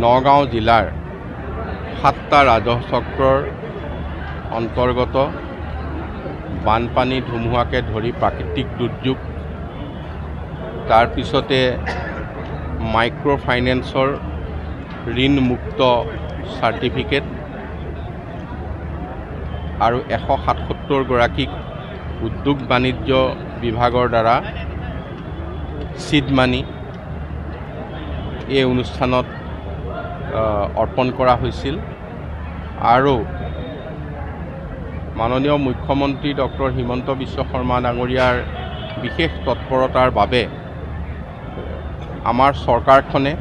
নগাঁও জিলাৰ 7টা ৰাজহ চক্ৰৰ অন্তৰ্গত বানপানী ধুমুহাকে ধৰি প্ৰাকৃতিক দুৰ্যোগ তাৰ পিছতে মাইক্ৰ' ফাইনেন্সৰ ঋণমুক্ত চাৰ্টিফিকেট আৰু 177 গৰাকীক উদ্যোগ বাণিজ্য বিভাগৰ দ্বাৰা সিড মানি এই অনুষ্ঠানত অৰ্পণ কৰা হৈছিল আৰু মাননীয় মুখ্যমন্ত্ৰী ডক্টৰ হিমন্ত বিশ্ব শৰ্মা ডাঙৰীয়াৰ বিশেষ তৎপৰতাৰ বাবে আমাৰ চৰকাৰখনে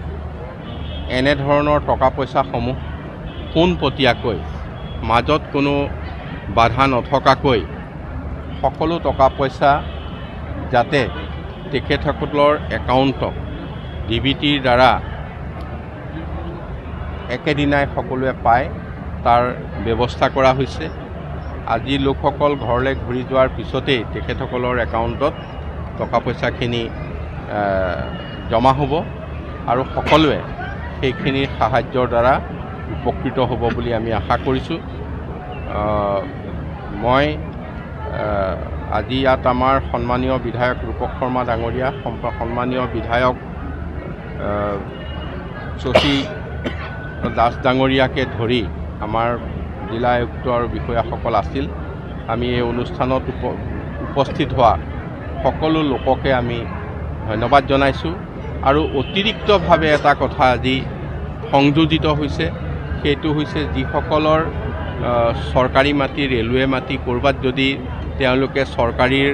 এনেধৰণৰ টকা পইচাসমূহ পোনপটীয়াকৈ মাজত কোনো বাধা নথকাকৈ সকলো টকা পইচা যাতে তেখেতসকলৰ একাউণ্টত ডিবিটিৰ দ্বাৰা একেদিনাই সকলোৱে পায় তাৰ ব্যৱস্থা কৰা হৈছে। আজি লোকসকল ঘৰলৈ ঘূৰি যোৱাৰ পিছতেই তেখেতসকলৰ একাউণ্টত টকা পইচাখিনি জমা হ'ব আৰু সকলোৱে সেইখিনি সাহায্যৰ দ্বাৰা উপকৃত হ'ব বুলি আমি আশা কৰিছোঁ। মই আজি ইয়াত আমাৰ সন্মানীয় বিধায়ক ৰূপক শৰ্মা ডাঙৰীয়া, সন্মানীয় বিধায়ক শশী দাস ডাঙৰীয়াকে ধৰি আমাৰ জিলা আয়ুক্ত আৰু বিষয়াসকল আছিল। আমি এই অনুষ্ঠানত উপস্থিত হোৱা সকলো লোককে আমি ধন্যবাদ জনাইছোঁ আৰু অতিৰিক্তভাৱে এটা কথা আজি সংযোজিত হৈছে, সেইটো হৈছে যিসকলৰ চৰকাৰী মাটি, ৰেলৱে মাটি ক'ৰবাত যদি তেওঁলোকে চৰকাৰীৰ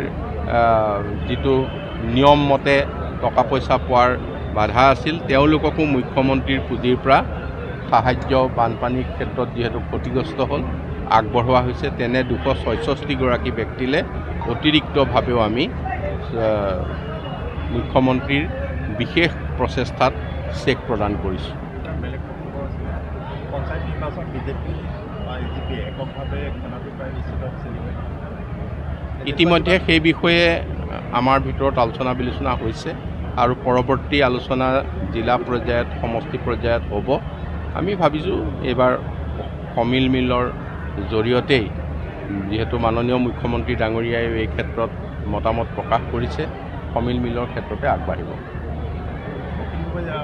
যিটো নিয়ম মতে টকা পইচা পোৱাৰ বাধা আছিল, তেওঁলোককো মুখ্যমন্ত্ৰীৰ পুঁজিৰ পৰা সাহায্য বানপানীৰ ক্ষেত্ৰত যিহেতু ক্ষতিগ্ৰস্ত হ'ল আগবঢ়োৱা হৈছে। তেনে 266 গৰাকী ব্যক্তিলৈ অতিৰিক্তভাৱেও আমি মুখ্যমন্ত্ৰীৰ বিশেষ প্ৰচেষ্টাত চেক প্ৰদান কৰিছোঁ। ইতিমধ্যে সেই বিষয়ে আমাৰ ভিতৰত আলোচনা বিলোচনা হৈছে আৰু পৰৱৰ্তী আলোচনা জিলা পৰ্যায়ত, সমষ্টি পৰ্যায়ত হ'ব। আমি ভাবিছোঁ এইবাৰ সমিল মিলৰ জৰিয়তেই, যিহেতু মাননীয় মুখ্যমন্ত্ৰী ডাঙৰীয়াই এই ক্ষেত্ৰত মতামত প্ৰকাশ কৰিছে, সমিল মিলৰ ক্ষেত্ৰতে আগবাঢ়িব।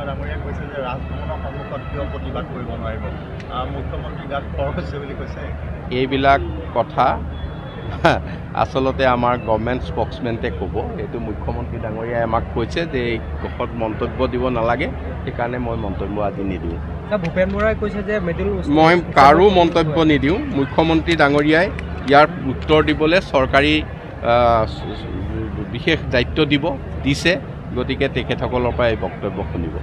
ডাঙৰীয়াই কৈছে যে ৰাজভৱনৰ সন্মুখত কিয় প্ৰতিবাদ কৰিব নোৱাৰিব, মুখ্যমন্ত্ৰী গাত খৰচ হৈছে বুলি কৈছে। এইবিলাক কথা আচলতে আমাৰ গভৰ্ণমেণ্ট স্প'ক্সমেনে ক'ব। এইটো মুখ্যমন্ত্ৰী ডাঙৰীয়াই আমাক কৈছে যে এই কথাত মন্তব্য দিব নালাগে, সেইকাৰণে মই মন্তব্য আজি নিদিওঁ। ভূপেন বৰাই কৈছে যে মই কাৰো মন্তব্য নিদিওঁ। মুখ্যমন্ত্ৰী ডাঙৰীয়াই ইয়াৰ উত্তৰ দিবলৈ চৰকাৰী বিশেষ দায়িত্ব দিছে, গতিকে তেখেতসকলৰ পৰা এই বক্তব্য শুনিব।